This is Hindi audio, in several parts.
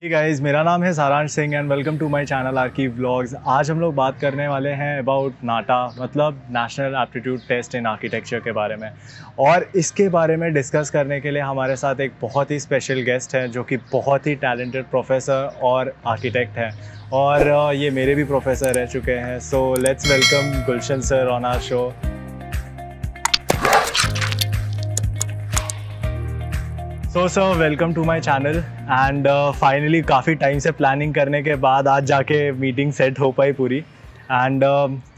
गाइस, मेरा नाम है Saransh Singh and welcome to my channel Archive vlogs. आज हम लोग बात करने वाले हैं अबाउट नाटा, मतलब national aptitude test in architecture के बारे में। और इसके बारे में डिस्कस करने के लिए हमारे साथ एक बहुत ही स्पेशल गेस्ट है जो कि बहुत ही टैलेंटेड प्रोफेसर और आर्किटेक्ट है, और ये मेरे भी प्रोफेसर रह चुके हैं। So let's welcome Gulshan sir on our show. So sir, welcome to my channel and finally काफ़ी टाइम से प्लानिंग करने के बाद आज जाके मीटिंग सेट हो पाई पूरी। एंड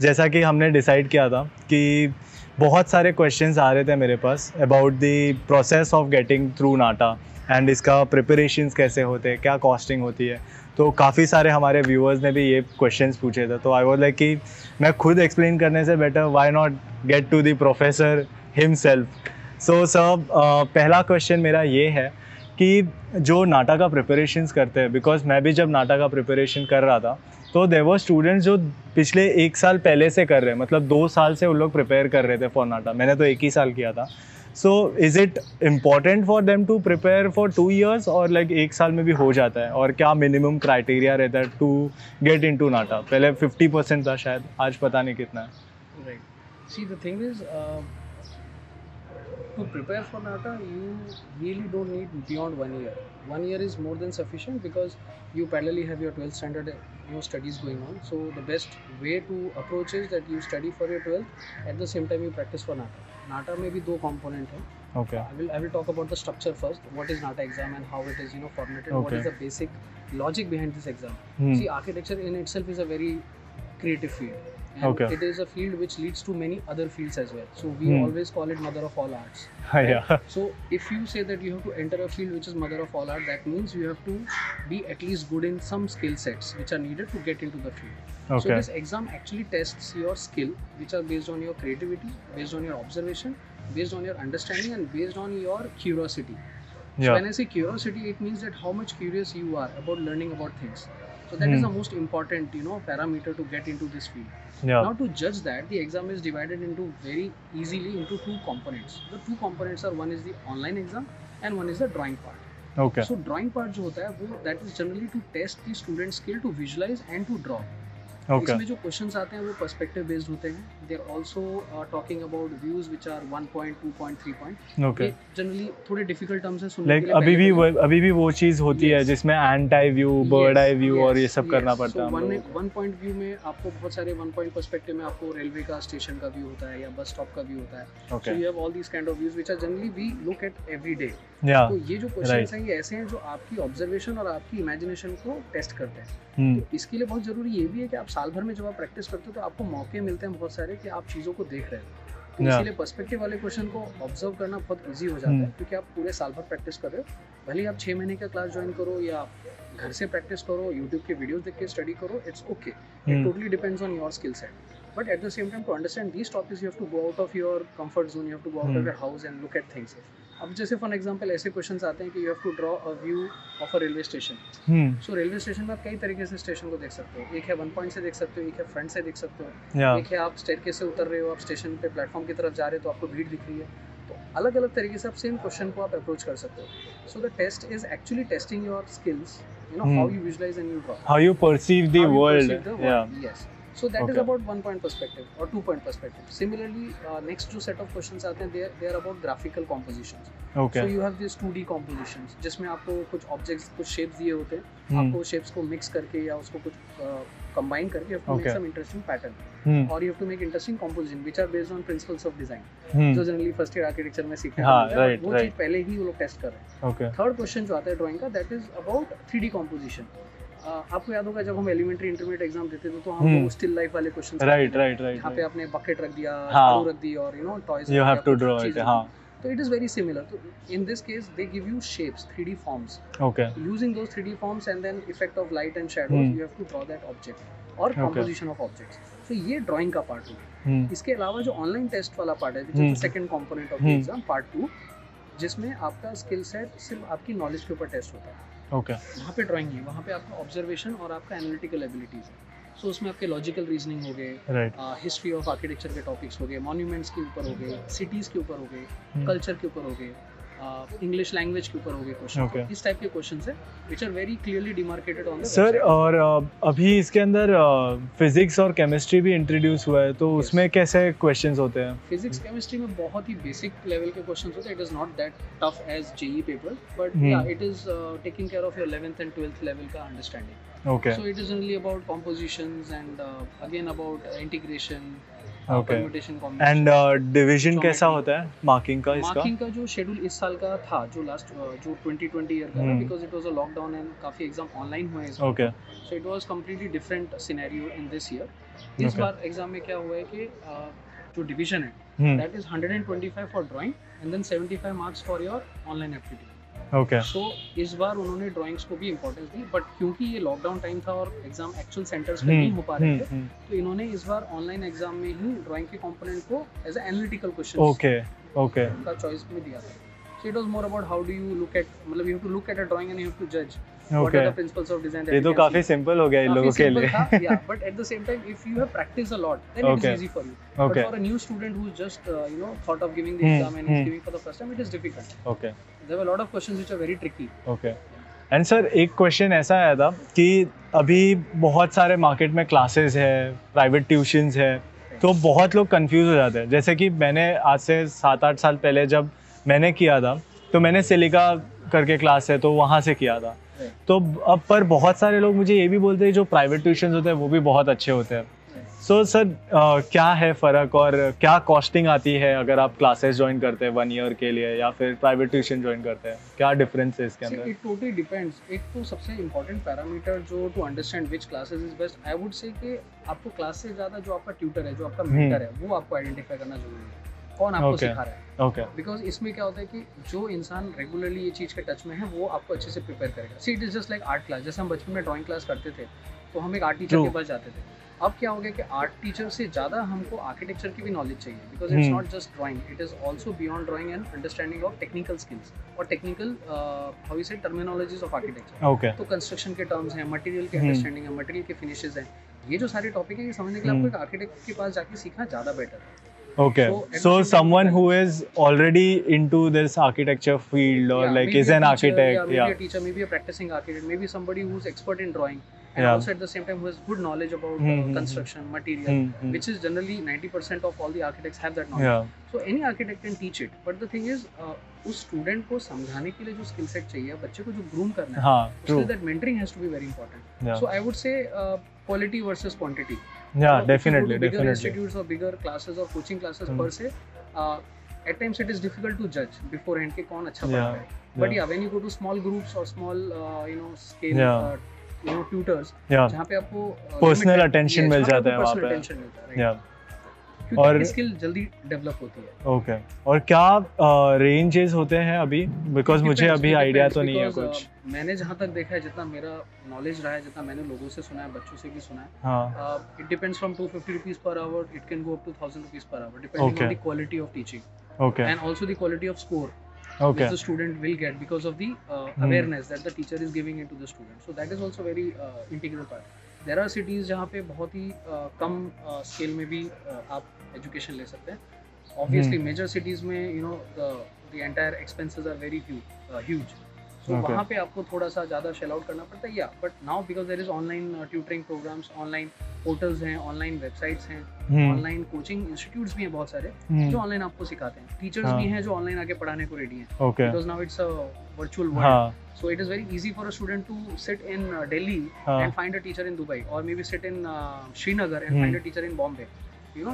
जैसा कि हमने डिसाइड किया था कि बहुत सारे क्वेश्चंस आ रहे थे मेरे पास about the process of getting through NATA and इसका प्रिपरेशंस कैसे होते हैं, क्या कॉस्टिंग होती है। तो काफ़ी सारे हमारे व्यूअर्स ने भी ये क्वेश्चंस पूछे थे, तो आई वाज लाइक कि मैं खुद एक्सप्लेन करने से better why not get to the professor himself. So sir, पहला क्वेश्चन मेरा ये है कि जो नाटा का प्रिपरेशंस करते हैं, बिकॉज मैं भी जब नाटा का प्रिपरेशन कर रहा था तो देयर वर स्टूडेंट्स जो पिछले 1 साल पहले से कर रहे हैं, मतलब 2 साल से उन लोग प्रिपेयर कर रहे थे फॉर नाटा। मैंने तो 1 ही साल किया था। So is it important for them to prepare for 2 years और लाइक 1 साल में भी हो जाता है? और क्या मिनिमम क्राइटेरिया रहता है टू गेट इन टू नाटा? पहले 50% था शायद, आज पता नहीं कितना है। Right. See, the thing is, to prepare for NATA, you really don't need beyond 1 year. 1 year is more than sufficient because you parallelly have your 12th standard studies going on. So the best way to approach is that you study for your 12th, at the same time you practice for NATA. NATA में भी 2 component है. Okay. I will talk about the structure first. What is NATA exam and how it is formatted. Okay. What is the basic logic behind this exam? See, architecture in itself is a very creative field. And Okay. it is a field which leads to many other fields as well. So we always call it mother of all arts. Yeah. So if you say that you have to enter a field which is mother of all art, that means you have to be at least good in some skill sets which are needed to get into the field. Okay. So this exam actually tests your skill, which are based on your creativity, based on your observation, based on your understanding, and based on your curiosity. So Yeah. when I say curiosity, it means that how much curious you are about learning about things. So that is the most important, parameter to get into this field. Yeah. Now to judge that, the exam is divided into very easily into 2 components. The 2 components are, one is the online exam and one is the drawing part. Okay. So drawing part जो होता है वो that is generally to test the student's skill to visualize and to draw. Okay. इसमें जो क्वेश्चंस आते हैं वो पर्सपेक्टिव बेस्ड होते हैं। They are also talking about views which are 1 point, 2 point, 3 point. Okay. Generally थोड़े डिफिकल्ट टर्म्स हैं सुनने लाइक के लिए। अभी भी वो चीज़ होती है Yes. जिसमें anti view, bird eye view और ये सब करना पड़ता है हम लोगों को। 1 point व्यू में आपको बहुत सारे 1 point पर्सपेक्टिव में आपको रेलवे का स्टेशन का व्यू होता है या बस स्टॉप का व्यू होता है। Okay. So you have all these kind of views which are generally we look at every day. Yeah. तो ये जो क्वेश्चंस Right. हैं ये ऐसे हैं जो आपकी ऑब्जर्वेशन और आपकी इमेजिनेशन को टेस्ट करते हैं। हम्म। तो इसके लिए बहुत ज़रूरी ये भी है कि आप साल भर में जब आप प्रैक्टिस करते हो तो आपको मौके मिलते हैं बहुत सारे कि आप चीज़ों को देख रहे हो। तो Yeah. इसीलिए पर्सपेक्टिव वाले क्वेश्चन को ऑब्जर्व करना बहुत इजी हो जाता है क्योंकि आप पूरे साल भर प्रैक्टिस कर रहे हो। भले ही आप 6 महीने का क्लास ज्वाइन करो या घर से प्रैक्टिस करो, यूट्यूब के वीडियोस देख के स्टडी करो, it's okay. It totally depends on your skill set. But at the same time to understand these topics you have to go out of your comfort zone, you have to go out of your house and look at things. अब जैसे फॉर एग्जांपल ऐसे क्वेश्चंस आते हैं कि you have to draw a view of a railway station. So railway station में आप कई तरीके से स्टेशन को देख सकते हो। एक है 1 point से देख सकते हो, एक है फ्रंट से देख सकते हो, Yeah. एक है आप स्टेयरकेस से उतर रहे हो, आप स्टेशन पे प्लेटफॉर्म की तरफ जा रहे हो तो आपको भीड़ दिख रही है। तो अलग अलग तरीके से आप सेम क्वेश्चन को आप अप्रोच कर सकते हो। So the test is actually testing your skills, how you visualize and you draw, How you perceive the how you world. perceive the world. Yeah. Yes. So that is Okay. about 1 point perspective or 2 point perspective. Similarly, next जो set of questions आते हैं they are about graphical compositions. Okay. So you have these 2D compositions जिसमें आपको कुछ objects, कुछ shapes दिए होते हैं, आपको shapes को mix करके या उसको कुछ combine करके you have to make Okay. some interesting pattern. Hmm. और you have to make interesting composition which are based on principles of design. Hmm. जो जनरली फर्स्ट ईयर आर्किटेक्चर में सीखने हाँ, को मिलता है, right, वो right. चीज़ पहले ही वो लोग टेस्ट कर रहे हैं। Okay. थर्ड क्वेश्चन जो आता है ड्राइंग का that is about 3D composition. आपको याद होगा जब हम एलिमेंट्री इंटरमीडिएट एग्जाम देते थे तो हम लोग स्टिल लाइफ वाले क्वेश्चंस Right. यहाँ पे आपने बकेट रख दिया, हाँ. झाड़ू रख दी और toys You have to draw it. हाँ. तो इट इज वेरी सिमिलर। तो in this case they give you shapes, 3D forms. Okay. Using those 3D forms and then effect of light and shadows you have to draw that object और कॉम्पोजिशन ऑफ ऑब्जेक्ट्स। तो ये ड्राइंग का पार्ट हो गया। इसके अलावा जो ऑनलाइन टेस्ट वाला पार्ट है which is the second component of the exam, part 2, जिसमें आपका स्किल सेट सिर्फ आपकी नॉलेज के ऊपर टेस्ट होता है। Okay. वहाँ पे ड्राइंग है, वहाँ पे आपका ऑब्जर्वेशन और आपका एनालिटिकल एबिलिटीज है। सो उसमें आपके लॉजिकल रीजनिंग हो गए, Right. हिस्ट्री ऑफ आर्किटेक्चर के टॉपिक्स हो गए, मॉन्यूमेंट्स के ऊपर हो गए, सिटीज़ के ऊपर हो गए, कल्चर के ऊपर हो गए, इंग्लिश लैंग्वेज के ऊपर हो गए क्वेश्चन। Okay. इस टाइप के क्वेश्चन है which are very clearly demarcated on the sir और अभी इसके अंदर फिजिक्स और केमिस्ट्री भी इंट्रोड्यूस हुआ है, तो Yes. उसमें कैसे क्वेश्चंस होते हैं? फिजिक्स केमिस्ट्री में बहुत ही बेसिक लेवल के क्वेश्चन होते हैं। It is not that tough as JEE paper, but yeah it is taking care of your 11th and 12th level का understanding. Okay So it is only about compositions and again about integration, Okay. permutation, combination. And division कैसा Geometry. होता है मार्किंग का इसका? मार्किंग का जो शेड्यूल इस साल का था, जो लास्ट जो 2020 ईयर का था, because it was a lockdown and काफी एग्जाम ऑनलाइन हुए इस बार, okay so it was completely different scenario in this year. इस Okay. बार एग्जाम में क्या हुआ है कि जो डिवीजन है hmm that is 125 for drawing and then 75 marks for your online aptitude. Okay तो इस बार उन्होंने ड्राइंग्स को भी इंपॉर्टेंस दी, बट क्योंकि ये लॉकडाउन टाइम था और एग्जाम एक्चुअल सेंटर्स पे नहीं हो पा रहे थे, तो इन्होंने इस बार ऑनलाइन एग्जाम में ही ड्राइंग के कंपोनेंट को as a analytical question okay okay का चॉइस में दिया था। So it was more about how do you look at, मतलब you have to look at a drawing and you have to जज what okay are the principles of design. ये तो काफी सिंपल हो गया इन लोगों के लिए। या but at the same time if you have practice a lot then it is Okay. Easy for you, but okay for a new student who is just thought of giving the Hmm, exam and is hmm. Giving for the first time, it is difficult. Okay there were lot of questions which are very tricky. Okay and sir एक क्वेश्चन ऐसा आया था कि अभी बहुत सारे मार्केट में क्लासेस है, प्राइवेट ट्यूशन्स है, तो बहुत लोग कंफ्यूज हो जाते हैं। जैसे कि मैंने आज से 7-8 साल पहले जब मैंने किया था, तो मैंने सिलिका करके क्लास है तो वहाँ से किया था। तो अब पर बहुत सारे लोग मुझे ये भी बोलते हैं जो प्राइवेट ट्यूशन होते हैं वो भी बहुत अच्छे होते हैं। सो सर क्या है फ़र्क और क्या कॉस्टिंग आती है अगर आप क्लासेस ज्वाइन करते हैं 1 ईयर के लिए या फिर प्राइवेट ट्यूशन ज्वाइन करते हैं? क्या डिफरेंस है इसके अंदर? It totally depends. एक तो सबसे इंपॉर्टेंट पैरामीटर जो to understand which classes is best, I would say कि आपको क्लास से ज़्यादा जो आपका ट्यूटर है, जो आपका मेंटर है, वो आपको आइडेंटिफाई करना जरूरी है, कौन आपको Okay. सिखा रहा है। ओके बिकॉज इसमें क्या होता है कि जो इंसान रेगुलरली ये चीज़ के टच में है वो आपको अच्छे से प्रिपेयर करेगा। See it is just like art class. जैसे हम बचपन में ड्राइंग क्लास करते थे तो हम एक आर्ट टीचर True. के पास जाते थे। अब क्या हो गया कि आर्ट टीचर से ज़्यादा हमको आर्किटेक्चर की भी नॉलेज चाहिए, because it's not just drawing, it is also beyond drawing and understanding of technical skills और टेक्निकल हाउ यू से टर्मिनोलॉजीज ऑफ आर्किटेक्चर। ओके तो कंस्ट्रक्शन के टर्म्स हैं, मटेरियल के हम्म। अंडरस्टैंडिंग है, मटेरियल के फिनिशेस हैं, ये जो सारे टॉपिक हैं ये समझने के लिए आपको एक आर्किटेक्ट के पास जाके सीखना ज़्यादा बेटर है। Okay, So, at so the same time, someone you who can- is already into this architecture field or Yeah, like maybe is a an teacher, architect, maybe yeah, a teacher, maybe a practicing architect, maybe somebody who's expert in drawing and Yeah. also at the same time who has good knowledge about construction material, Hmm. which is generally 90% of all the architects have that knowledge. yeah, So any architect can teach it, but the thing is उस स्टूडेंट को समझाने के लिए जो स्किल सेट चाहिए, बच्चे को जो ग्रूम करना है, हाँ, उसके true, लिए that mentoring has to be very important. yeah, So I would say quality versus quantity. yeah, If you go definitely, to bigger definitely, institutes or bigger classes or coaching classes Hmm. per se, at times it is difficult to judge beforehand कि कौन अच्छा पढ़ा Yeah, रहा है. But yeah. yeah, when you go to small groups or small scale Yeah. tutors, yeah, जहाँ पे आपको Personal limited- attention yes, मिल वहाँ पे जाता है आपको वहाँ personal पे। attention मिलता है, right? yeah, क्योंकि और- आपकी स्किल जल्दी डेवलप होती है। ओके। और क्या रेंजेस होते हैं अभी? बिकॉज It मुझे depends, अभी it आइडिया depends तो नहीं है because, कुछ। मैंने जहाँ तक देखा है, जितना मेरा नॉलेज रहा है, जितना मैंने लोगों से सुना है, बच्चों से भी सुना है, हाँ, it depends from 250 rupees per hour, it can go up to 1000 rupees per hour, depending Okay. on the quality of teaching okay and also the quality of score okay which the student will get because of the awareness that the teacher is giving into the student. So that is also very integral part. There are cities जहाँ पे बहुत ही कम स्केल में भी आप एजुकेशन ले सकते हैं. Obviously major cities में the entire expenses are very huge. So Okay. वहाँ पे आपको थोड़ा सा ज़्यादा शेल आउट करना पड़ता है. Yeah, but now because there is online tutoring programs, online portals हैं, online websites हैं, ऑनलाइन कोचिंग इंस्टीट्यूट्स भी हैं बहुत सारे जो ऑनलाइन आपको सिखाते हैं. टीचर्स हाँ. भी हैं जो ऑनलाइन आके पढ़ाने को रेडी हैं, okay because now it's a virtual world. हाँ So it is very easy for a student to sit in Delhi हाँ and find a teacher in Dubai, or maybe sit in Srinagar and find a teacher in Bombay.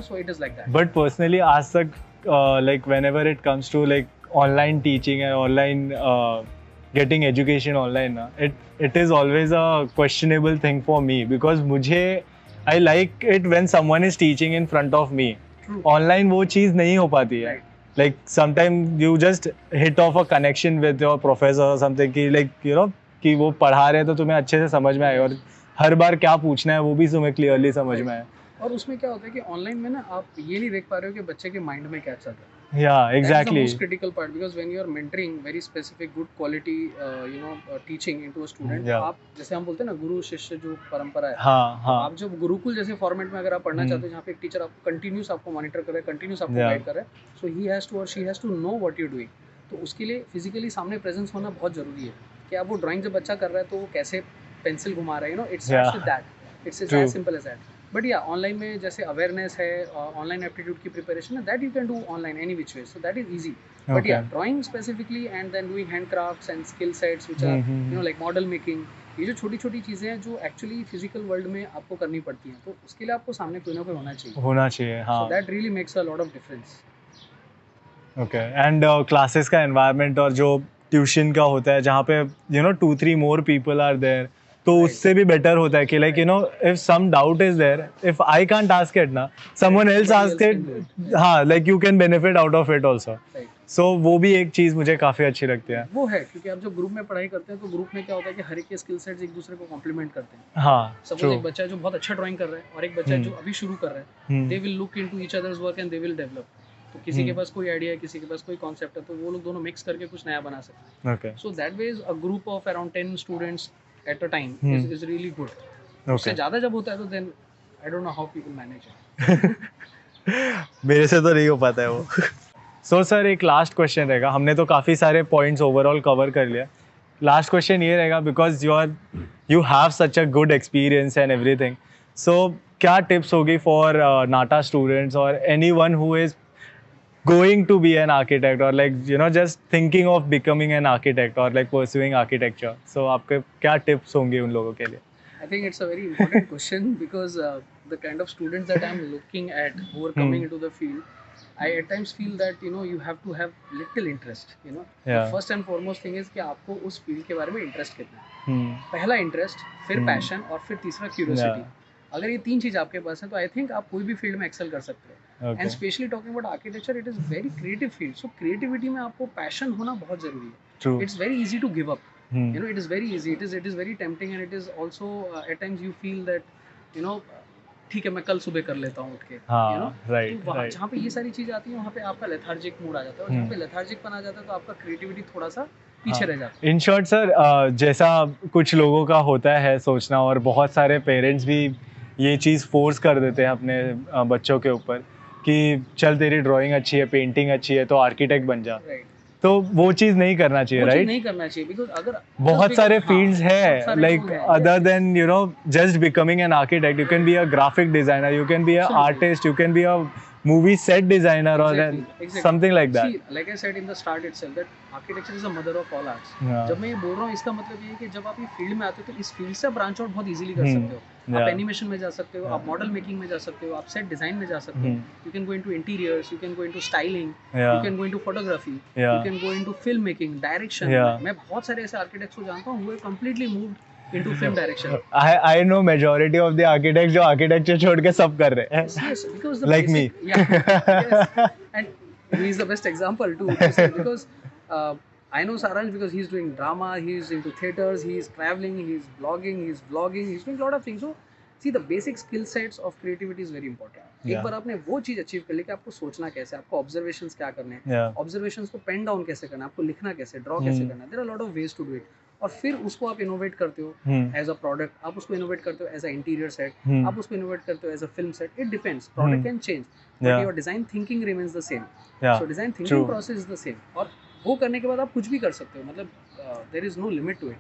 So it is like that. But personally आज तक like whenever it comes to like online teaching and online getting education online na, it is always a questionable thing for me because मुझे I like it when someone is teaching in front of me. True. Online वो चीज़ नहीं हो पाती है. Right. Like sometimes you just hit off a connection with your professor or something कि like कि वो पढ़ा रहे हैं तो तुम्हें अच्छे से समझ में आए और हर बार क्या पूछना है वो भी तुम्हें क्लियरली समझ में आए. और उसमें क्या होता है कि ऑनलाइन में ना आप ये नहीं देख पा रहे हो कि बच्चे के माइंड में क्या चल रहा है. Yeah, exactly. That is the most critical part because when you are mentoring very specific good quality teaching into a student, Yeah. आप जैसे हम बोलते हैं ना गुरु शिष्य जो परंपरा है, हाँ हाँ आप जब गुरुकुल जैसे फॉर्मेट में अगर आप पढ़ना चाहते हो जहाँ पे एक टीचर आपको कंटिन्यूस आपको मॉनिटर कर रहा है, कंटिन्यूस आपको Yeah. गाइड कर रहा है, सो ही हैज टू और she has to know what you doing. तो उसके लिए फिजिकली सामने प्रेजेंस होना बहुत ज़रूरी है कि अब वो ड्राइंग जब बच्चा कर रहा है तो वो कैसे पेंसिल घुमा रहा है, you know, it's Yeah. With that, it's True. As simple as that. But yeah online में जैसे अवेयरनेस है, ऑनलाइन एप्टीट्यूड की प्रिपरेशन है, that you can do online any which way, so that is easy. But yeah Okay. Drawing specifically and then doing handcrafts and skill sets which are, you know, like model making, ये जो छोटी छोटी चीज़ें हैं जो एक्चुअली फिजिकल वर्ल्ड में आपको करनी पड़ती हैं, तो उसके लिए आपको सामने कोई ना कोई होना चाहिए. होना चाहिए, हाँ. So that really makes a lot of difference. Okay. And classes का एनवायरनमेंट और जो ट्यूशन का होता है जहाँ पे you know 2-3 more people are there, तो Right. उससे भी बेटर होता है कि like you know if some doubt is there, if I can't ask it ना, someone else Somebody ask else it, can do हाँ, like you can benefit out of it also. Right. So वो भी एक चीज़ मुझे काफ़ी अच्छी लगती है. वो है क्योंकि आप जब ग्रुप में पढ़ाई करते हैं तो ग्रुप में क्या होता है कि हर एक के स्किल सेट्स एक दूसरे को कॉम्प्लीमेंट करते हैं. हाँ, सपोज ट्रू. एक बच्चा है जो बहुत अच्छा ड्राइंग कर रहा है और एक बच्चा है जो अभी शुरू कर रहा है, they will look into each others work and they will develop. तो किसी के पास कोई आइडिया है, किसी के पास कोई कॉन्सेप्ट है, तो वो लोग दोनों मिक्स करके कुछ नया बना सकते हैं. Okay. So that ways a group of around 10 students at a time is really good. उससे ओके. ज़्यादा जब होता है तो then I don't know how people manage it. मेरे से तो नहीं हो पाता है वो. सो सर, एक लास्ट क्वेश्चन रहेगा. हमने तो काफ़ी सारे पॉइंट्स ओवरऑल कवर कर लिया. लास्ट क्वेश्चन ये रहेगा, because you have such a good experience and everything. So क्या टिप्स होगी फॉर नाटा स्टूडेंट्स और anyone who is going to be an architect or like you know just thinking of becoming an architect or like pursuing architecture? So आपके क्या tips होंगे उन लोगों के लिए? I think it's a very important question because the kind of students that I'm looking at who are coming into the field, I at times feel that you know you have to have little interest. You know, the Yeah. first and foremost thing is कि आपको उस फील्ड के बारे में इंटरेस्ट कितना है. Hmm. पहला इंटरेस्ट, फिर पैशन और फिर तीसरा क्यूरियोसिटी. Yeah. अगर ये तीन चीज़ आपके पास है तो आई थिंक आप कोई भी फील्ड में एक्सेल कर सकते हो. Okay. And specially talking about architecture, it is very creative field. So creativity में आपको पैशन होना बहुत ज़रूरी है. True. It's very easy to give up. Hmm. You know, it is very easy. It is very tempting, and it is also at times you feel that, you know, ठीक है मैं कल सुबह कर लेता हूँ उठ के. हाँ, You know, right, तो वहाँ right. जहाँ पे ये सारी चीज़ें आती हैं वहाँ पे आपका लेथार्जिक मूड आ जाता है, और जहाँ पे लेथार्जिक आ जाता है तो आपका क्रिएटिविटी थोड़ा सा पीछे रह जाता है. इन शॉर्ट सर, जैसा कुछ लोगों का होता है सोचना, और बहुत सारे पेरेंट्स भी ये चीज़ फोर्स कर देते हैं अपने बच्चों के ऊपर कि चल तेरी ड्राइंग अच्छी है, पेंटिंग अच्छी है, तो आर्किटेक्ट बन जा. राइट. तो वो चीज़ नहीं करना चाहिए, वो चीज़ राइट? नहीं करना चाहिए बिकॉज अगर बहुत सारे फील्ड्स बहुत है, सारे लाइक लोग हैं. Other than you know just becoming an architect. You can be a graphic designer, you can be a Absolutely. artist, you can be a movie set designer or Exactly. something like that. See, like I said in the start itself, that architecture is the mother of all arts. Yeah. जब मैं ये बोल रहा हूँ इसका मतलब ये है कि जब आप ये फील्ड में आते हो तो इस फील्ड से ब्रांच आउट बहुत इजीली कर सकते हो. आप Yeah. एनिमेशन में जा सकते हो, आप मॉडल मेकिंग में जा सकते हो, आप सेट डिजाइन में जा सकते हो. You can go into interiors, you can go into styling, you Yeah. Can go into photography, you Yeah. Can go into film making, direction. Yeah. मैं बहुत सारे ऐसे आर्किटेक्ट्स को जानता हूँ who have completely moved into film direction. I know majority of the architects जो architecture छोड़ के सब कर रहे हैं. Yes, because the Like me. basic, yeah, yes. And he is the best example too, to say, because I know Saransh because he's doing drama, he's into theaters, he's traveling, he's blogging, he's vlogging, he's doing a lot of things. So see, the basic skill sets of creativity is very important. एक Yeah. बार आपने वो चीज अचीव कर ली कि आपको सोचना कैसे, आपको ऑब्जर्वेशंस क्या करने हैं, Yeah. ऑब्जर्वेशंस को पेन डाउन कैसे करना है, आपको लिखना कैसे, ड्रॉ कैसे करना है, there are lot of ways to do it. और फिर उसको आप इनोवेट करते हो एज अ प्रोडक्ट, आप उसको इनोवेट करते हो एज अ इंटीरियर सेट, आप उसको इनोवेट करते हो as a film set. It depends, product can change but Yeah. Your design thinking remains the same. Yeah. So design True. Thinking process is the same, और वो करने के बाद आप कुछ भी कर सकते हो. मतलब there is no limit to it.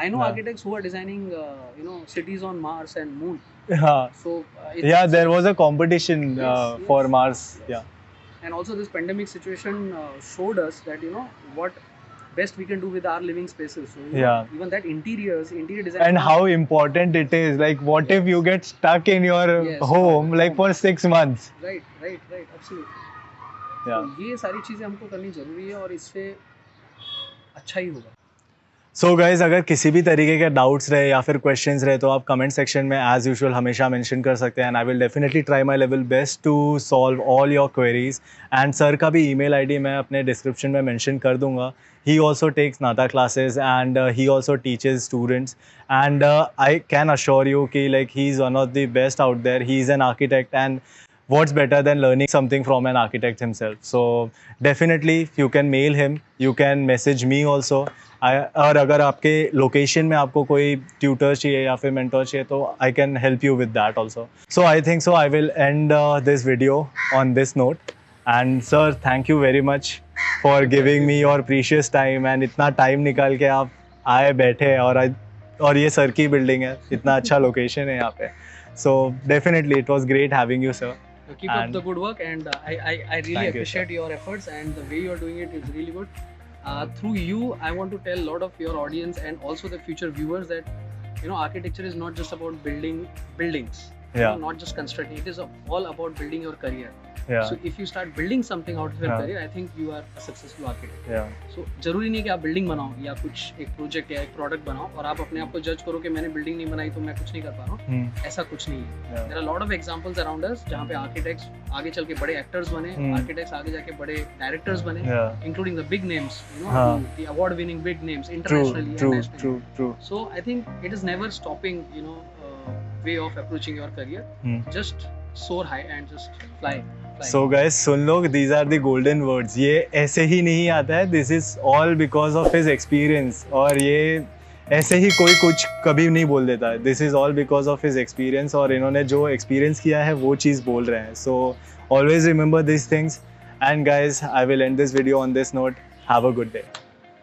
I know Yeah. architects who are designing you know, cities on Mars and Moon. हाँ. So Yeah, there was a competition Yes, for yes, Mars. yes. Yeah. And also this pandemic situation showed us that, you know, what best we can do with our living spaces. So you know, Yeah. even that interior design, And how important it is. Like, what if you get stuck in your Yes. home like for 6 months? right, absolutely. Yeah. तो ये सारी चीजें हमको करनी जरूरी है और इससे अच्छा ही होगा. सो गाइज, अगर किसी भी तरीके के डाउट्स रहे या फिर क्वेश्चंस रहे तो आप कमेंट सेक्शन में एज यूजुअल हमेशा मेंशन कर सकते हैं, and I will definitely try my level best to solve all your queries. And sir का भी ईमेल आईडी मैं अपने डिस्क्रिप्शन में मेंशन कर दूंगा. He also takes NATA classes and he also teaches students, and I can assure you कि like he is one of the best out there. He is an architect, and what's better than learning something from an architect himself? So definitely you can mail him, you can message me also. और अगर आपके लोकेशन में आपको कोई ट्यूटर चाहिए या फिर मेंटर चाहिए तो I can help you with that also. So I think so I will and this video on this note. And sir, thank you very much for giving me your precious time and इतना टाइम निकाल के आप आए बैठे और ये सर की बिल्डिंग है, इतना अच्छा लोकेशन है यहाँ पे. So definitely it was great having you sir. Keep up the good work, and I really Thank you, appreciate your efforts, and the way you are doing it is really good. Through you, I want to tell a lot of your audience and also the future viewers that architecture is not just about building buildings. Yeah. Not just constructing. It is all about building your career. Yeah. So if you start building something out of your Yeah. career, I think you are a successful architect. Yeah. So जरूरी नहीं कि आप बिल्डिंग बनाओ या कुछ एक प्रोजेक्ट या एक प्रोडक्ट बनाओ और आप अपने आप को जज करो कि मैंने बिल्डिंग नहीं बनाई तो मैं कुछ नहीं कर पा रहा हूँ. ऐसा कुछ नहीं है. Yeah. There are a lot of examples around us जहाँ पे architects आगे चल के बड़े actors बने, architects आगे जाके बड़े directors बने, Yeah. including the big names, हाँ. the award-winning big names True. internationally and True. nationally. True. True. So I think it is never stopping, way of approaching your career. Just soar high and just fly. So guys सुन लो, these are the golden words. ये ऐसे ही नहीं आता है. This is all because of his experience. और ये ऐसे ही कोई कुछ कभी नहीं बोल देता है. This is all because of his experience, और इन्होंने जो एक्सपीरियंस किया है वो चीज़ बोल रहे हैं. So always remember this things. And guys I will and this video on this note. Have a good day.